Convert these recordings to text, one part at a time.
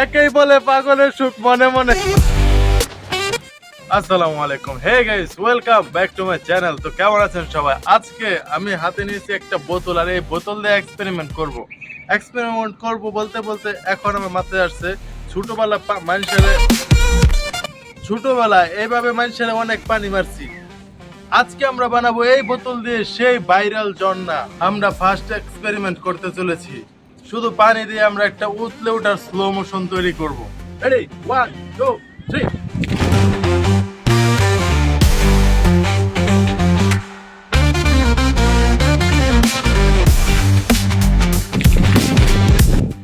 একেই বলে পাগলের সুখ মনে মনে। আসসালামু আলাইকুম, hey guys, welcome back to my channel. তো কেমন আছেন সবাই? আজকে আমি হাতে নিয়েছি একটা বোতল, আর এই বোতল দিয়ে এক্সপেরিমেন্ট করব বলতে বলতে এখন আমার মাথায় আসছে ছোটবেলায় এইভাবে মানুষের অনেক পানি মারছি। আজকে আমরা বানাবো এই বোতল দিয়ে সেই ভাইরাল ঝর্ণা। আমরা ফার্স্ট এক্সপেরিমেন্ট করতে চলেছি। শুধু পানি দিয়ে আমরা একটা উতলে ওঠার স্লো মোশন তৈরি করব। রেডি, 1 2 3।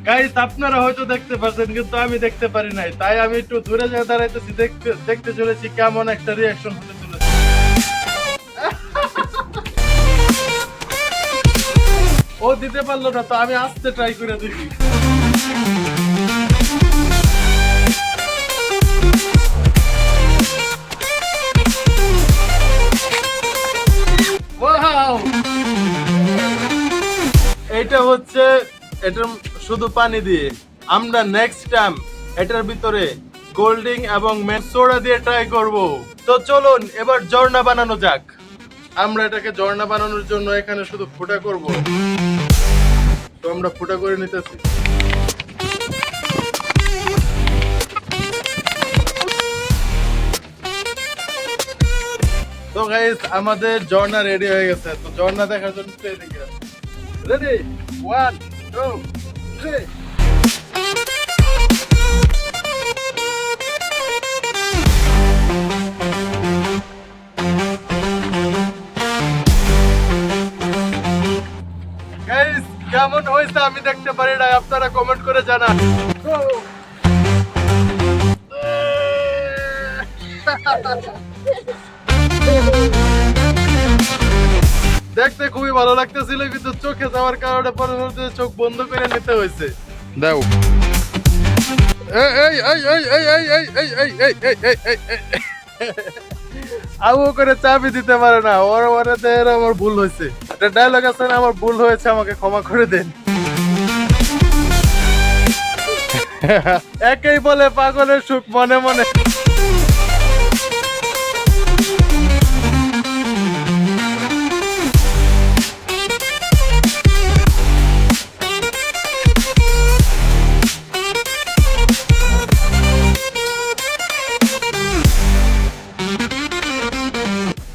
গাইস, আপনারা হয়তো দেখতে পাচ্ছেন, কিন্তু আমি দেখতে পারি নাই, তাই আমি একটু দূরে যা দাঁড়াইতেছি, দেখতে চলেছি কেমন একটা রিঅ্যাকশন হতে চলেছে। ও দিতে পারলো না, তো আমি আস্তে ট্রাই করে দেখি। ওয়াও! এটা হচ্ছে, এটা শুধু পানি দিয়ে। আমরা নেক্সট টাইম এটার ভিতরে কোল্ড ড্রিঙ্ক এবং সোডা দিয়ে ট্রাই করব। তো চলুন এবার ঝর্ণা বানানো যাক। আমরা এটাকে ঝর্ণা বানানোর জন্য এখানে শুধু ফুটা করব। তো আমরা ফুটা করে নিতেছি। তো গাইস, আমাদের ঝর্ণা রেডি হয়ে গেছে। তো ঝর্ণা দেখার জন্য এদিকে রেডি, 1 2 3। গাইস, কেমন হয়েছে আমি দেখতে পারি না, আপনারা কমেন্ট করে জানান। দেখতে খুবই ভালো লাগতেছিল, কিন্তু চোখে যাওয়ার কারণে পরবর্তীতে চোখ বন্ধ করে নিতে হয়েছে। দাও। আবু করে চাবি দিতে পারে না, ওর আমার ভুল হয়েছে। একটা ডায়লগ আছে না, আমার ভুল হয়েছে, আমাকে ক্ষমা করে দেন। একেই বলে পাগলের সুখ মনে মনে।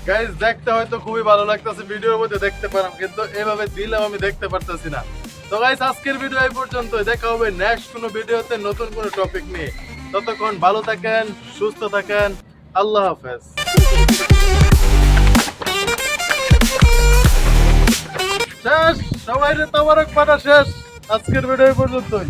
গাইস, দেখতে হয়তো খুবই ভালো লাগতেছে, ভিডিওর মধ্যে দেখতে পারেন, কিন্তু এভাবে দিলেও আমি দেখতে পারতেছি না। তো গাইস, আজকের ভিডিও এই পর্যন্তই। দেখা হবে নেক্সট কোনো ভিডিওতে নতুন কোনো টপিক নিয়ে। ততক্ষণ ভালো থাকেন, সুস্থ থাকেন। আল্লাহ হাফেজ। শেষ, সবাই তাবারক বানা শেষ। আজকের ভিডিও এই পর্যন্তই।